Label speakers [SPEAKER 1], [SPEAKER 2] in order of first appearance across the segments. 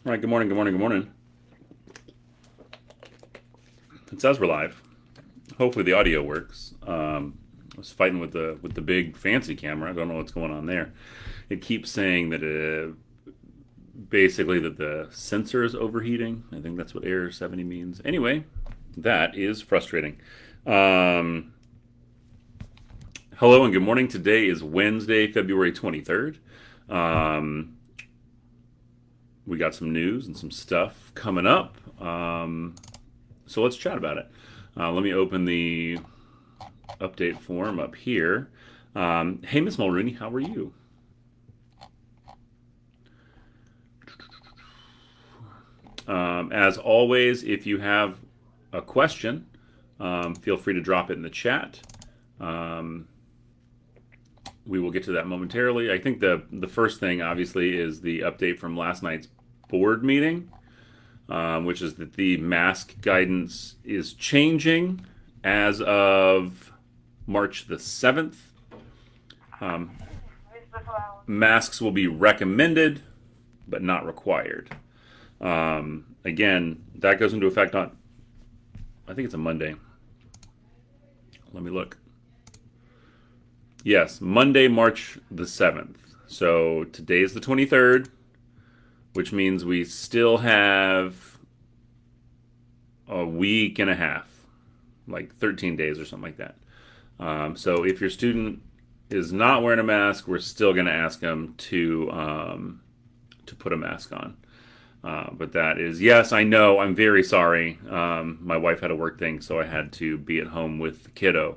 [SPEAKER 1] All right, good morning, good morning, good morning. It says we're live. Hopefully the audio works. I was fighting with the big fancy camera. I don't know what's going on there. It keeps saying that basically that the sensor is overheating. I think that's what error 70 means. Anyway, that is frustrating. Um, Hello and good morning. Today is Wednesday, February 23rd. Um, we got some news and some stuff coming up. So let's chat about it. Let me open the update form up here. Hey, Miss Mulrooney, how are you? As always, if you have a question, feel free to drop it in the chat. We will get to that momentarily. I think the first thing, obviously, is the update from last night's board meeting, which is that the mask guidance is changing as of March the 7th. Masks will be recommended, but not required. Again, that goes into effect on, I think it's a Monday. Let me look. Yes, Monday, March the 7th. So today's the 23rd, which means we still have a week and a half, like 13 days or something like that. So if your student is not wearing a mask, we're still going to ask them to put a mask on. But that is, yes, I know, I'm very sorry. My wife had a work thing, so I had to be at home with the kiddo.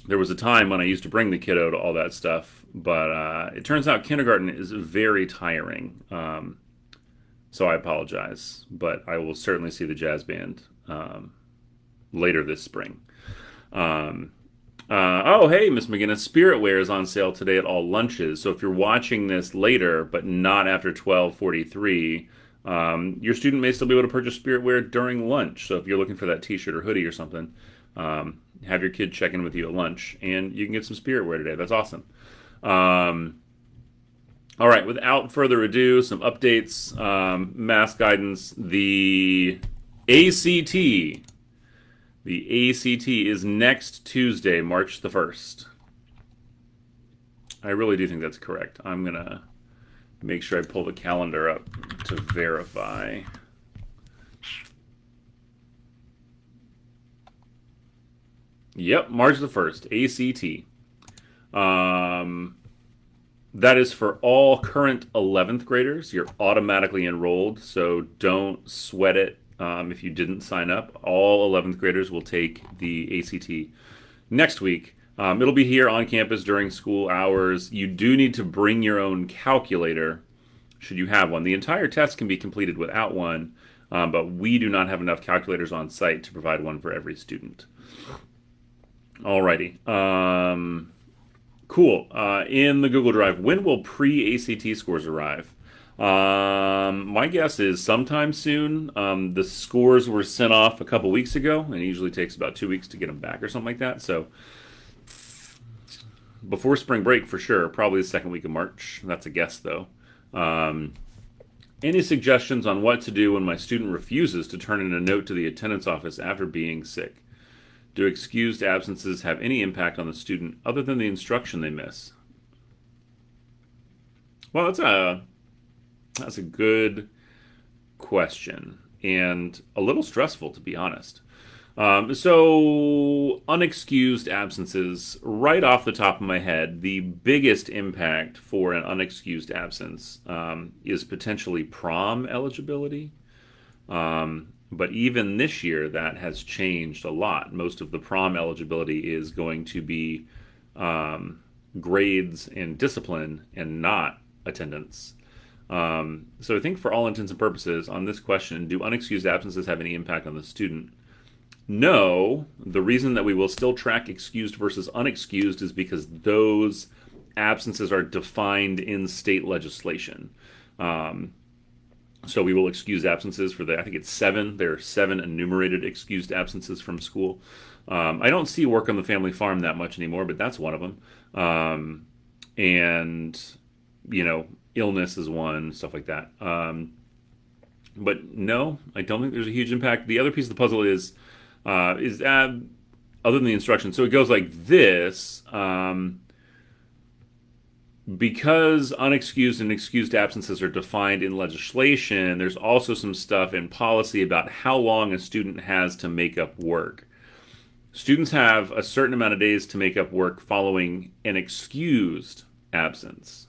[SPEAKER 1] There was a time when I used to bring the kiddo to all that stuff, but it turns out kindergarten is very tiring. So I apologize, but I will certainly see the jazz band later this spring. Oh, hey, Miss McGinnis, Spirit Wear is on sale today at all lunches. So if you're watching this later, but not after 12:43, your student may still be able to purchase Spirit Wear during lunch. So if you're looking for that T-shirt or hoodie or something, have your kid check in with you at lunch, and you can get some Spirit Wear today. That's awesome. All right, without further ado, some updates, mask guidance. ACT. The ACT is next Tuesday, March the 1st. I really do think that's correct. I'm going to make sure I pull the calendar up to verify. Yep, March the 1st, ACT. That is for all current 11th graders. You're automatically enrolled, so don't sweat it if you didn't sign up. All 11th graders will take the ACT next week. It'll be here on campus during school hours. You do need to bring your own calculator should you have one. The entire test can be completed without one, but we do not have enough calculators on site to provide one for every student. Alrighty. Cool. In the Google Drive, when will pre-ACT scores arrive? My guess is sometime soon. The scores were sent off a couple weeks ago, and it usually takes about 2 weeks to get them back or something like that. So before spring break for sure, probably the second week of March. That's a guess though. Any suggestions on what to do when my student refuses to turn in a note to the attendance office after being sick? Do excused absences have any impact on the student other than the instruction they miss? Well, that's a good question and a little stressful, to be honest. So, unexcused absences, right off the top of my head, the biggest impact for an unexcused absence is potentially prom eligibility. But even this year, that has changed a lot. Most of the prom eligibility is going to be grades and discipline and not attendance. So I think for all intents and purposes, on this question, do unexcused absences have any impact on the student? No. The reason that we will still track excused versus unexcused is because those absences are defined in state legislation. So we will excuse absences for I think it's 7. There are 7 enumerated excused absences from school. I don't see work on the family farm that much anymore, but that's one of them. And illness is one, stuff like that. But no, I don't think there's a huge impact. The other piece of the puzzle is other than the instructions. So it goes like this. Because unexcused and excused absences are defined in legislation, there's also some stuff in policy about how long a student has to make up work. Students have a certain amount of days to make up work following an excused absence.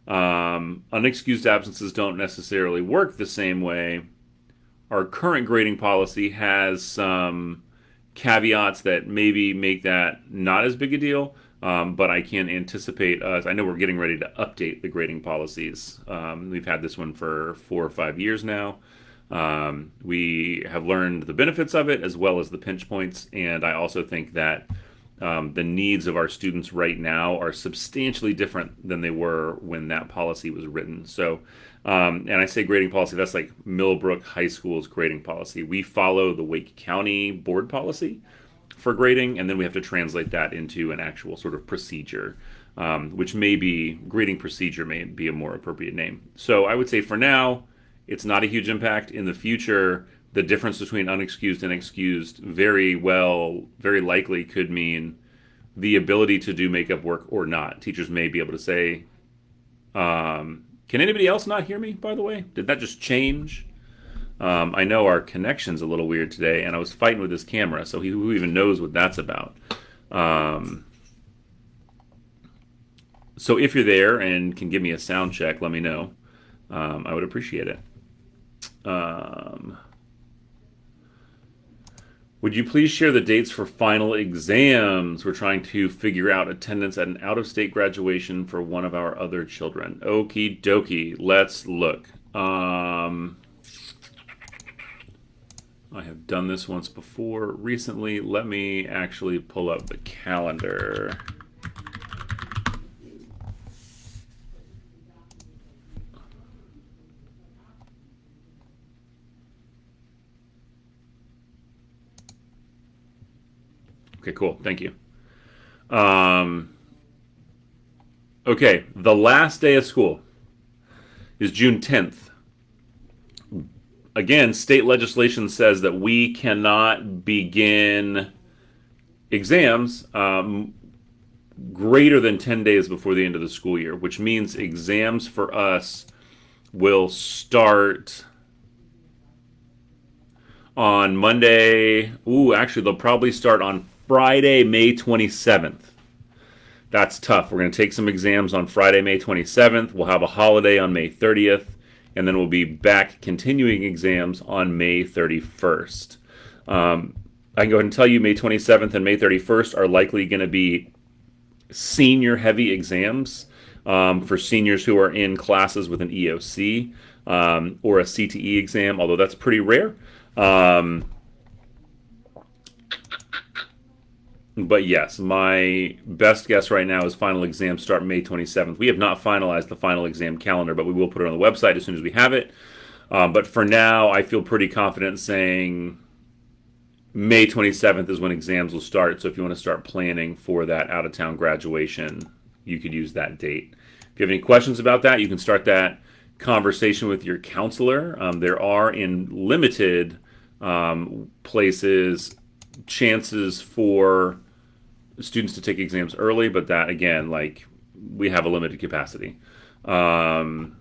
[SPEAKER 1] Unexcused absences don't necessarily work the same way. Our current grading policy has some caveats that maybe make that not as big a deal. But I can anticipate us. I know we're getting ready to update the grading policies. We've had this one for 4 or 5 years now. We have learned the benefits of it as well as the pinch points, and I also think that the needs of our students right now are substantially different than they were when that policy was written. So, and I say grading policy, that's like Millbrook High School's grading policy. We follow the Wake County board policy for grading, and then we have to translate that into an actual sort of procedure, which may be grading procedure may be a more appropriate name. So I would say for now, it's not a huge impact. In the future, the difference between unexcused and excused very likely could mean the ability to do makeup work or not. Teachers may be able to say, can anybody else not hear me, by the way? Did that just change? I know our connection's a little weird today, and I was fighting with this camera, so who even knows what that's about? So if you're there and can give me a sound check, let me know. I would appreciate it. Would you please share the dates for final exams? We're trying to figure out attendance at an out-of-state graduation for one of our other children. Okie dokie, let's look. I have done this once before recently. Let me actually pull up the calendar. Okay, cool. Thank you. Okay, the last day of school is June 10th. Again, state legislation says that we cannot begin exams greater than 10 days before the end of the school year, which means exams for us will start on Monday. Actually, they'll probably start on Friday, May 27th. That's tough. We're going to take some exams on Friday, May 27th. We'll have a holiday on May 30th. And then we'll be back continuing exams on May 31st. I can go ahead and tell you May 27th and May 31st are likely going to be senior-heavy exams for seniors who are in classes with an EOC or a CTE exam, although that's pretty rare. But yes, my best guess right now is final exams start May 27th. We have not finalized the final exam calendar, but we will put it on the website as soon as we have it. But for now, I feel pretty confident saying May 27th is when exams will start. So if you want to start planning for that out-of-town graduation, you could use that date. If you have any questions about that, you can start that conversation with your counselor. There are, in limited places, chances for students to take exams early, but that, again, like, we have a limited capacity. So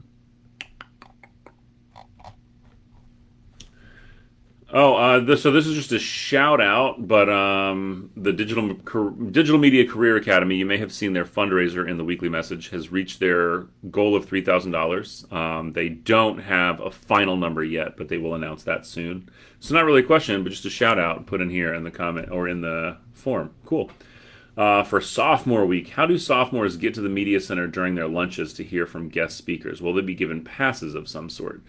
[SPEAKER 1] this is just a shout out, but the Digital Media Career Academy, you may have seen their fundraiser in the weekly message, has reached their goal of $3,000. They don't have a final number yet, but they will announce that soon. So not really a question, but just a shout out put in here in the comment or in the form. Cool. For sophomore week, how do sophomores get to the media center during their lunches to hear from guest speakers? Will they be given passes of some sort?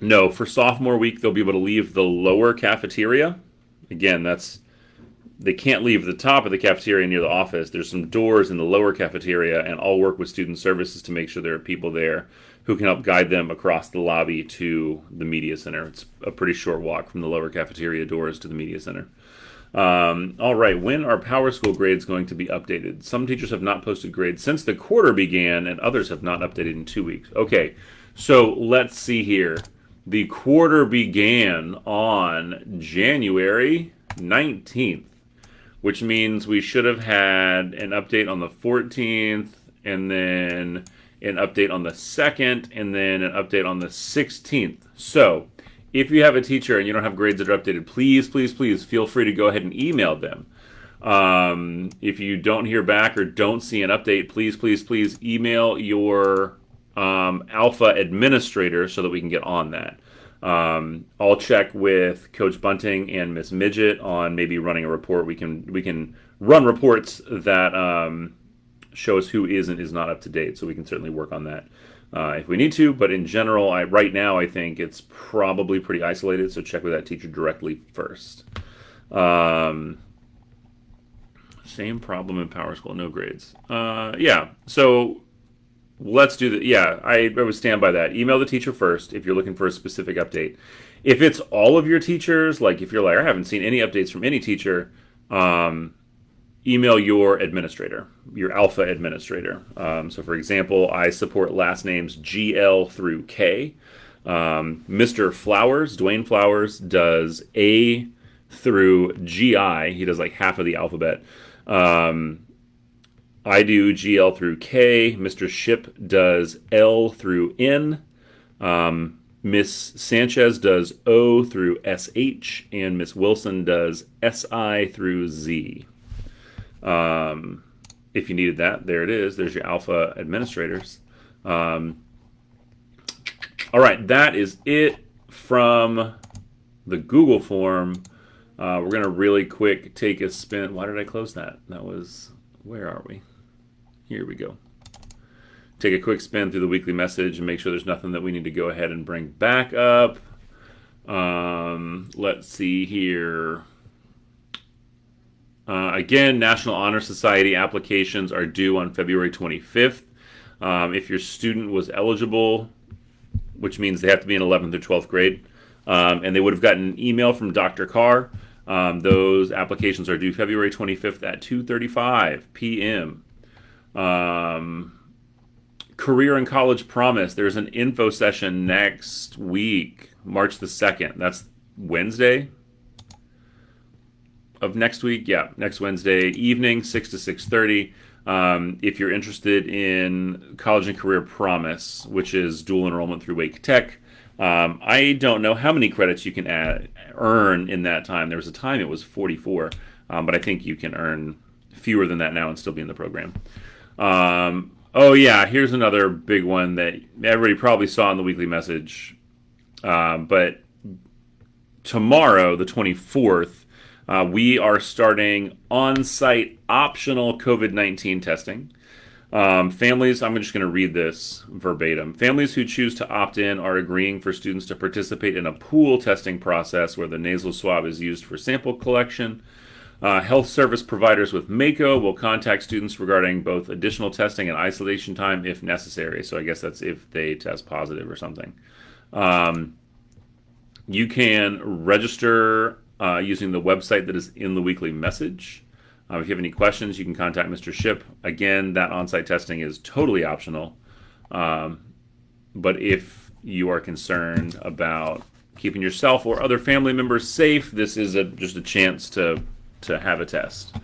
[SPEAKER 1] No, for sophomore week, they'll be able to leave the lower cafeteria. Again, they can't leave the top of the cafeteria near the office. There's some doors in the lower cafeteria, and I'll work with student services to make sure there are people there who can help guide them across the lobby to the media center. It's a pretty short walk from the lower cafeteria doors to the media center. All right, when are Power School grades going to be updated? Some teachers have not posted grades since the quarter began, and others have not updated in 2 weeks. Okay, so let's see here. The quarter began on January 19th, which means we should have had an update on the 14th, and then an update on the 2nd, and then an update on the 16th. So, if you have a teacher and you don't have grades that are updated, please, please, please feel free to go ahead and email them. If you don't hear back or don't see an update, please, please, please email your alpha administrator so that we can get on that. I'll check with Coach Bunting and Miss Midget on maybe running a report. We can run reports that show us who is and is not up to date, so we can certainly work on that if we need to. But in general, right now I think it's probably pretty isolated, so check with that teacher directly first. Same problem in Power School, no grades. Yeah, so let's do that. Yeah, I would stand by that. Email the teacher first if you're looking for a specific update. If it's all of your teachers, like if you're like, I haven't seen any updates from any teacher, email your administrator, your alpha administrator. So for example, I support last names GL through K. Mr. Flowers, Dwayne Flowers, does A through GI. He does like half of the alphabet. I do GL through K. Mr. Ship does L through N. Miss Sanchez does O through SH. And Miss Wilson does SI through Z. If you needed that, there it is. There's your alpha administrators. All right, that is it from the Google form. We're going to really quick take a spin. Why did I close that? That was, where are we? Here we go. Take a quick spin through the weekly message and make sure there's nothing that we need to go ahead and bring back up. Let's see here. Again, National Honor Society applications are due on February 25th. If your student was eligible, which means they have to be in 11th or 12th grade, and they would have gotten an email from Dr. Carr, those applications are due February 25th at 2:35 p.m. Career and College Promise, there's an info session next week, March the 2nd. That's Wednesday of next week. Yeah, next Wednesday evening, 6 to 6:30. If you're interested in College and Career Promise, which is dual enrollment through Wake Tech, I don't know how many credits you can earn in that time. There was a time it was 44, but I think you can earn fewer than that now and still be in the program. Oh yeah, here's another big one that everybody probably saw in the weekly message. But tomorrow, the 24th, we are starting on-site optional COVID-19 testing. Families, I'm just going to read this verbatim. Families who choose to opt in are agreeing for students to participate in a pool testing process where the nasal swab is used for sample collection. Health service providers with MACO will contact students regarding both additional testing and isolation time if necessary. So I guess that's if they test positive or something. You can register using the website that is in the weekly message. If you have any questions, you can contact Mr. Ship. Again, that on-site testing is totally optional. But if you are concerned about keeping yourself or other family members safe, this is just a chance to have a test.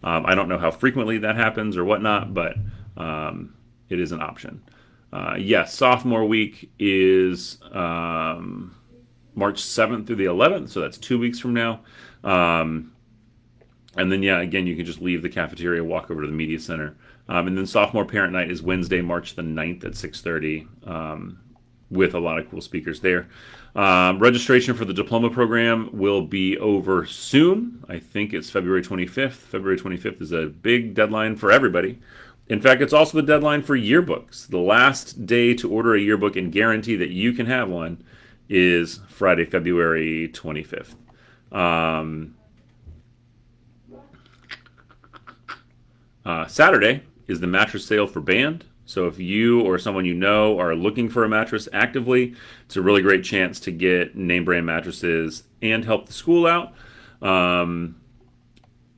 [SPEAKER 1] I don't know how frequently that happens or whatnot, but it is an option. Yes, sophomore week is March 7th through the 11th, so that's 2 weeks from now. And then, yeah, again, you can just leave the cafeteria, walk over to the media center. And then sophomore parent night is Wednesday, March the 9th at 6:30, with a lot of cool speakers there. Registration for the diploma program will be over soon. I think it's February 25th. February 25th is a big deadline for everybody. In fact, it's also the deadline for yearbooks. The last day to order a yearbook and guarantee that you can have one is Friday, February 25th. Saturday is the mattress sale for band. So if you or someone you know are looking for a mattress actively, it's a really great chance to get name brand mattresses and help the school out.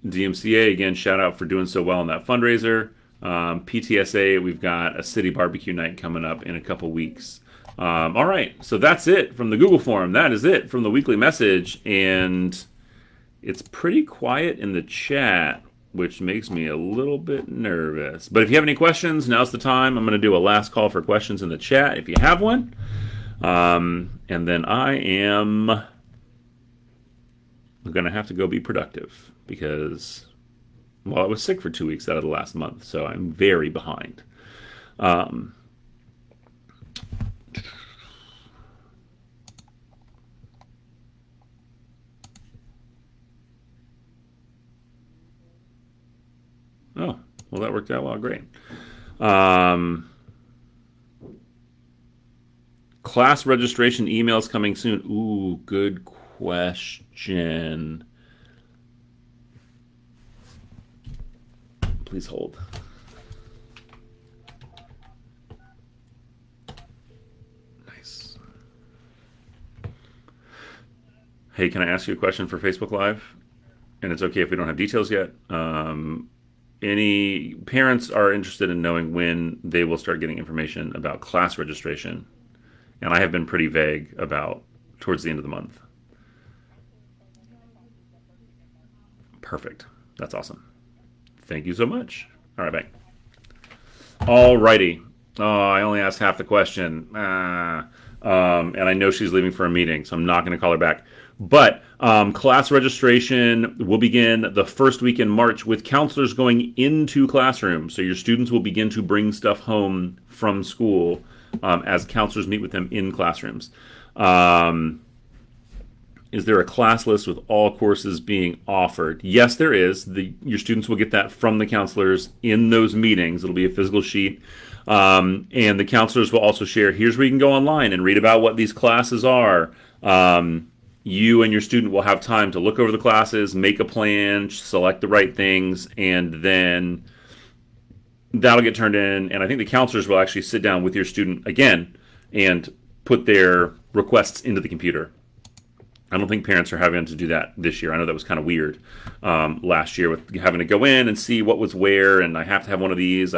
[SPEAKER 1] DMCA, again, shout out for doing so well in that fundraiser. PTSA, we've got a city barbecue night coming up in a couple weeks. All right, so that's it from the Google form. That is it from the weekly message, and it's pretty quiet in the chat, which makes me a little bit nervous. But if you have any questions, now's the time. I'm going to do a last call for questions in the chat if you have one. And then I am going to have to go be productive because, well, I was sick for 2 weeks out of the last month, so I'm very behind. Oh, well, that worked out well. Great. Class registration emails coming soon. Ooh, good question. Please hold. Nice. Hey, can I ask you a question for Facebook Live? And it's okay if we don't have details yet. Any parents are interested in knowing when they will start getting information about class registration. And I have been pretty vague about towards the end of the month. Perfect. That's awesome. Thank you so much. All right, bye. All righty. Oh, I only asked half the question. And I know she's leaving for a meeting, so I'm not going to call her back. But class registration will begin the first week in March with counselors going into classrooms. So your students will begin to bring stuff home from school as counselors meet with them in classrooms. Is there a class list with all courses being offered? Yes, there is. Your students will get that from the counselors in those meetings. It'll be a physical sheet. And the counselors will also share, here's where you can go online and read about what these classes are. You and your student will have time to look over the classes, make a plan, select the right things, and then that'll get turned in. And I think the counselors will actually sit down with your student again and put their requests into the computer. I don't think parents are having to do that this year. I know that was kind of weird last year with having to go in and see what was where, and I have to have one of these.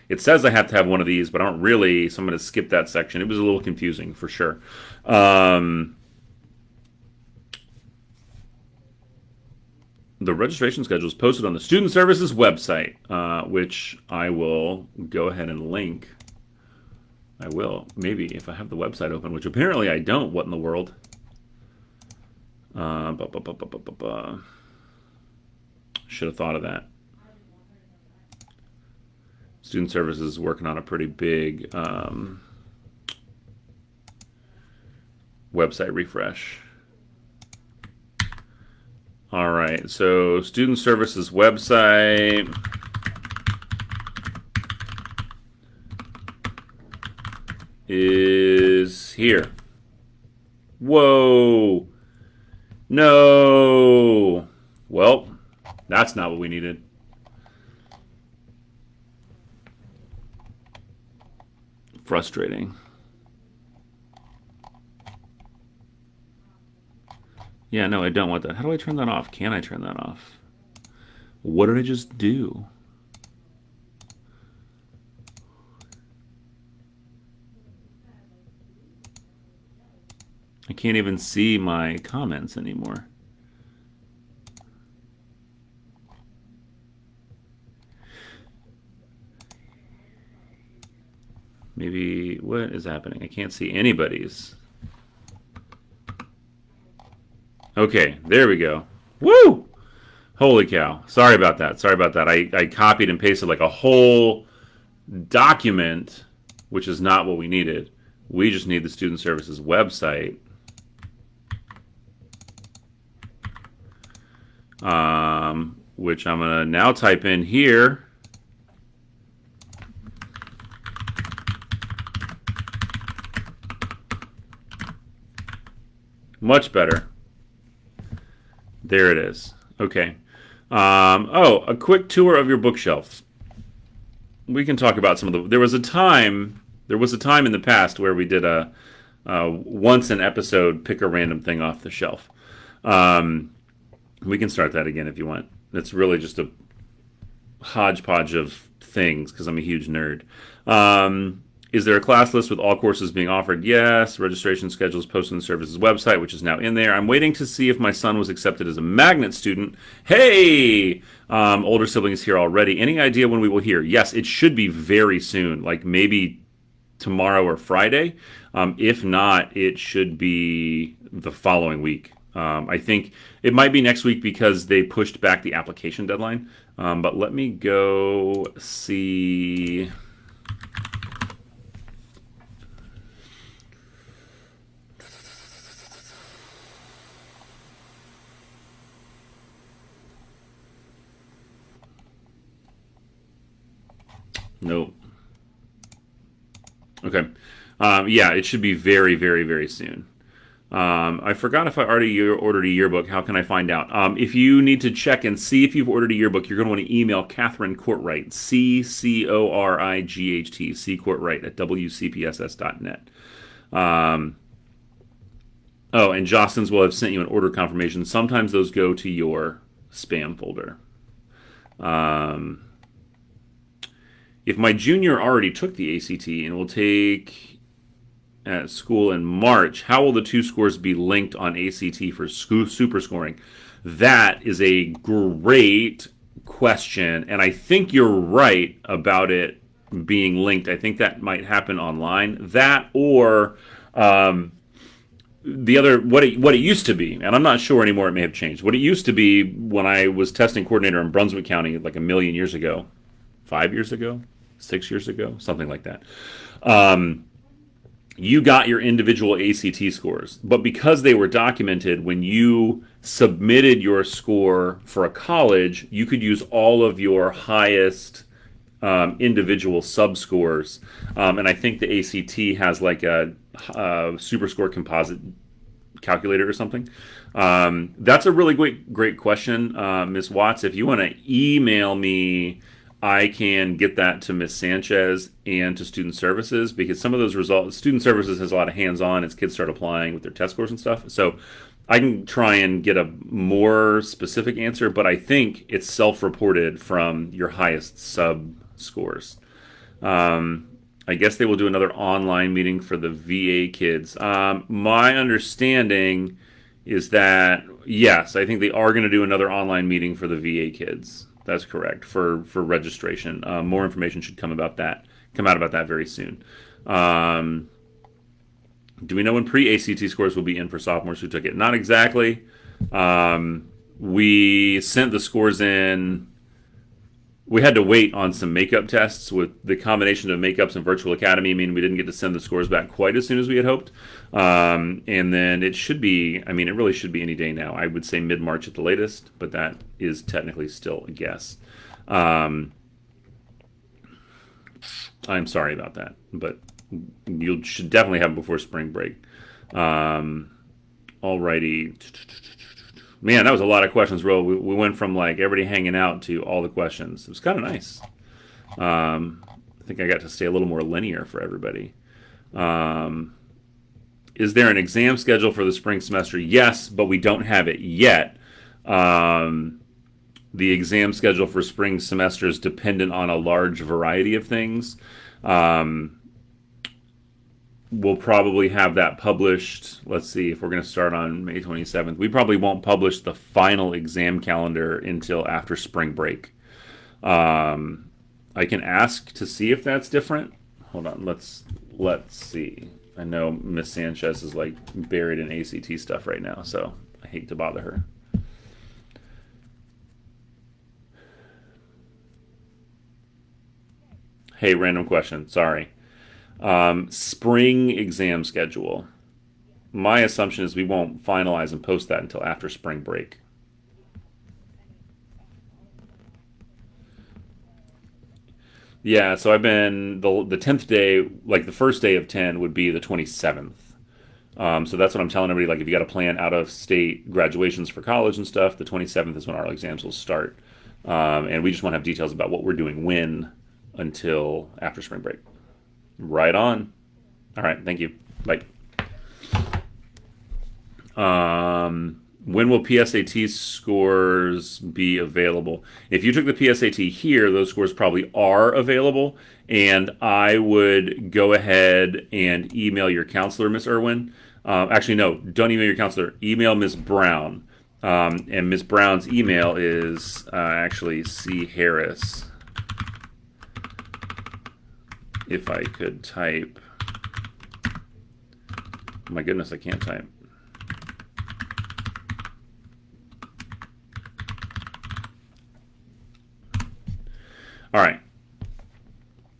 [SPEAKER 1] It says I have to have one of these, but I don't really, so I'm going to skip that section. It was a little confusing for sure. The registration schedule is posted on the Student Services website, which I will go ahead and link. I will, maybe, if I have the website open, which apparently I don't. What in the world? Should have thought of that. Student Services is working on a pretty big website refresh. All right, so Student Services website. Is here. Whoa. No. Well, that's not what we needed. Frustrating. Yeah, no, I don't want that. How do I turn that off? Can I turn that off? What did I just do? I can't even see my comments anymore. Maybe, what is happening? I can't see anybody's. Okay, there we go. Woo! Holy cow. Sorry about that. Sorry about that. I copied and pasted like a whole document, which is not what we needed. We just need the Student Services website. Which I'm going to now type in here. Much better. There it is. Okay. Oh, a quick tour of your bookshelves. We can talk about some of the. There was a time in the past where we did a once an episode pick a random thing off the shelf. We can start that again if you want. It's really just a hodgepodge of things because I'm a huge nerd. Um, is there a class list with all courses being offered? Yes. Registration schedules posted on the service's website, which is now in there. I'm waiting to see if my son was accepted as a magnet student. Hey, older siblings here already. Any idea when we will hear? Yes, it should be very soon, like maybe tomorrow or Friday. If not, it should be the following week. I think it might be next week because they pushed back the application deadline. But let me go see. Nope. Okay. Yeah, it should be very, very, very soon. I forgot if I already ordered a yearbook. How can I find out? If you need to check and see if you've ordered a yearbook, you're going to want to email Catherine Courtright, CCORIGHT, C Courtright at WCPSS.net. Oh, and Jostens will have sent you an order confirmation. Sometimes those go to your spam folder. If my junior already took the ACT and will take at school in March, how will the two scores be linked on ACT for super scoring? That is a great question, and I think you're right about it being linked. I think that might happen online. That or the other, what it used to be, and I'm not sure anymore. It may have changed. What it used to be when I was testing coordinator in Brunswick County, like a million years ago, 5 years ago, 6 years ago, something like that. You got your individual ACT scores, but because they were documented, when you submitted your score for a college, you could use all of your highest individual sub scores. And I think the ACT has like a super score composite calculator or something. That's a really great question, Ms. Watts. If you want to email me, I can get that to Ms. Sanchez and to Student Services, because some of those results, Student Services has a lot of hands-on as kids start applying with their test scores and stuff. So I can try and get a more specific answer, but I think it's self-reported from your highest sub scores. I guess they will do another online meeting for the VA kids. My understanding is that, yes, I think they are going to do another online meeting for the VA kids. That's correct, for registration. More information should come out about that very soon. Do we know when pre-ACT scores will be in for sophomores who took it? Not exactly. We sent the scores in. We had to wait on some makeup tests with the combination of makeups and virtual academy. I mean, we didn't get to send the scores back quite as soon as we had hoped. And then it should be, I mean, it really should be any day now. I would say mid-March at the latest, but that is technically still a guess. I'm sorry about that, but you should definitely have it before spring break. Alrighty. Man, that was a lot of questions, Ro. We went from like everybody hanging out to all the questions. It was kind of nice. I think I got to stay a little more linear for everybody. Is there an exam schedule for the spring semester? Yes, but we don't have it yet. The exam schedule for spring semester is dependent on a large variety of things. We'll probably have that published. Let's see, if we're going to start on May 27th. We probably won't publish the final exam calendar until after spring break. I can ask to see if that's different. Hold on, let's see. I know Miss Sanchez is like buried in ACT stuff right now, so I hate to bother her. Hey, random question. Sorry. Spring exam schedule. My assumption is we won't finalize and post that until after spring break. Yeah, so I've been the 10th day, like the first day of 10 would be the 27th. So that's what I'm telling everybody. Like, if you got to plan out of state graduations for college and stuff, the 27th is when our exams will start. And we just want to have details about what we're doing when until after spring break. Right on. All right, thank you. Bye. When will PSAT scores be available? If you took the PSAT here, those scores probably are available, and I would go ahead and email your counselor, Miss Irwin. Actually, no, don't email your counselor. Email Miss Brown, and Miss Brown's email is actually C Harris. If I could type, oh my goodness, I can't type. All right.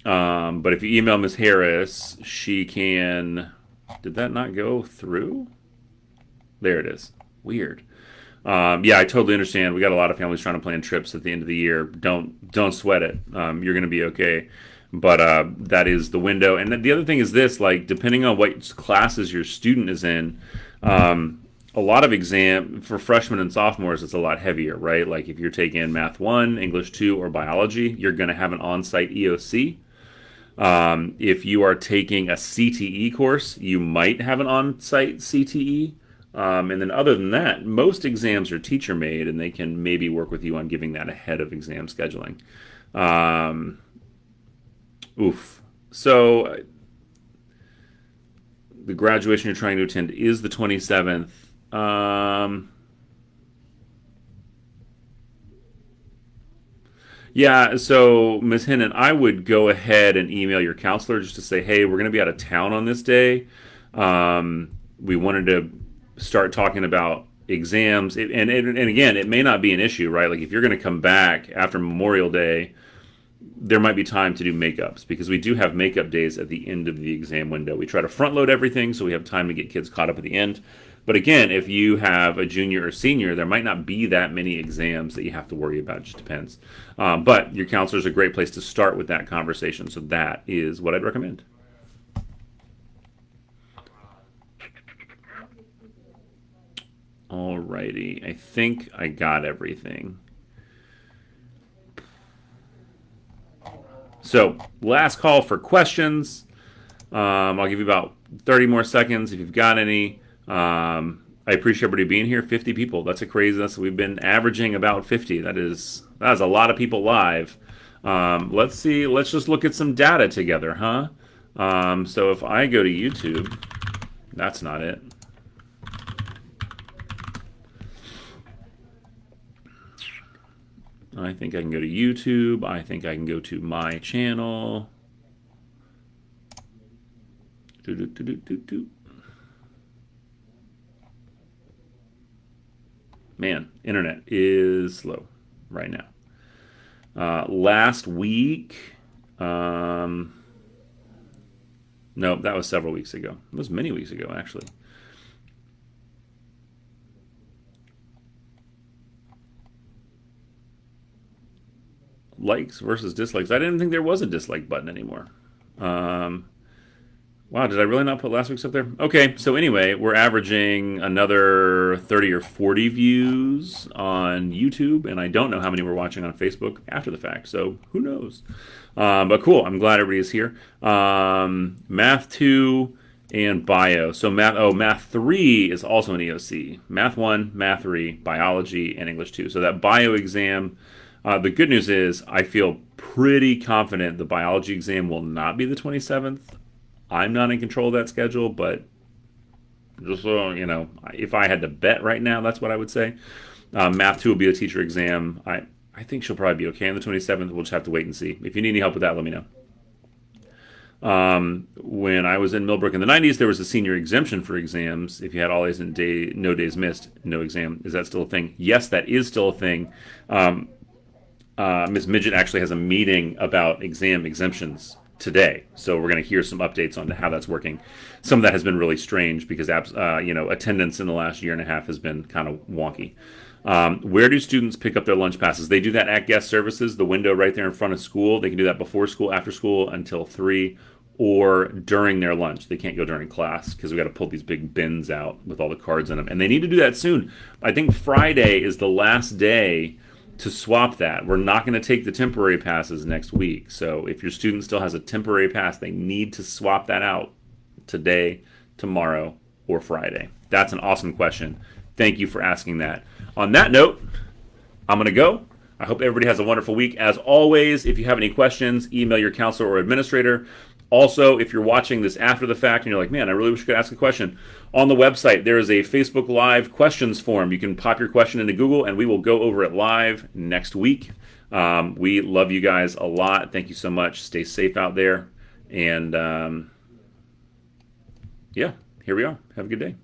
[SPEAKER 1] But if you email Miss Harris, she can. Did that not go through? There it is. Weird. Yeah, I totally understand. We got a lot of families trying to plan trips at the end of the year. Don't sweat it. You're going to be okay. But that is the window. And the other thing is this: like, depending on what classes your student is in, a lot of exam for freshmen and sophomores, it's a lot heavier, right? Like if you're taking Math 1, English 2, or Biology, you're going to have an on-site EOC. If you are taking a CTE course, you might have an on-site CTE. And then other than that, most exams are teacher-made, and they can maybe work with you on giving that ahead of exam scheduling. So the graduation you're trying to attend is the 27th. Yeah, so Ms. Hennon, I would go ahead and email your counselor just to say, hey, we're going to be out of town on this day. We wanted to start talking about exams. And again, it may not be an issue, right? Like if you're going to come back after Memorial Day, there might be time to do makeups because we do have makeup days at the end of the exam window. We try to front load everything so we have time to get kids caught up at the end. But again, if you have a junior or senior, there might not be that many exams that you have to worry about. It just depends. But your counselor is a great place to start with that conversation. So that is what I'd recommend. Alrighty. I think I got everything. So last call for questions. I'll give you about 30 more seconds if you've got any. I appreciate everybody being here. 50 people. That's a crazy. We've been averaging about 50. That is a lot of people live. Let's see. Let's just look at some data together, huh? So if I go to YouTube, that's not it. I think I can go to YouTube. I think I can go to my channel. Man, internet is slow right now. Last week, no, that was several weeks ago. It was many weeks ago, actually. Likes versus dislikes. I didn't think there was a dislike button anymore. Wow, did I really not put last week's up there? Okay, so anyway, we're averaging another 30 or 40 views on YouTube, and I don't know how many we're watching on Facebook after the fact, so who knows? But cool, I'm glad everybody's here. Math 2 and Bio. So Math 3 is also an EOC. Math 1, Math 3, Biology, and English 2. So that Bio exam, the good news is I feel pretty confident the Biology exam will not be the 27th. I'm not in control of that schedule, but just so you know, if I had to bet right now, that's what I would say. Math 2 will be a teacher exam. I think she'll probably be okay on the 27th. We'll just have to wait and see. If you need any help with that, let me know. When I was in Millbrook in the 90s, there was a senior exemption for exams. If you had all A's and no days missed, no exam. Is that still a thing? Yes, that is still a thing. Ms. Midget actually has a meeting about exam exemptions today, so we're going to hear some updates on how that's working. Some of that has been really strange because attendance in the last year and a half has been kind of wonky. Where do students pick up their lunch passes? They do that at guest services, the window right there in front of school. They can do that before school, after school, until 3, or during their lunch. They can't go during class because we got to pull these big bins out with all the cards in them, and they need to do that soon. I think Friday is the last day to swap that. We're not going to take the temporary passes next week. So if your student still has a temporary pass, they need to swap that out today, tomorrow, or Friday. That's an awesome question. thank you for asking that. On that note, I'm going to go. I hope everybody has a wonderful week. As always, if you have any questions, email your counselor or administrator. Also, if you're watching this after the fact and you're like, man, I really wish I could ask a question, on the website there is a Facebook Live questions form. You can pop your question into Google and we will go over it live next week. We love you guys a lot. Thank you so much. Stay safe out there. And yeah, here we are. Have a good day.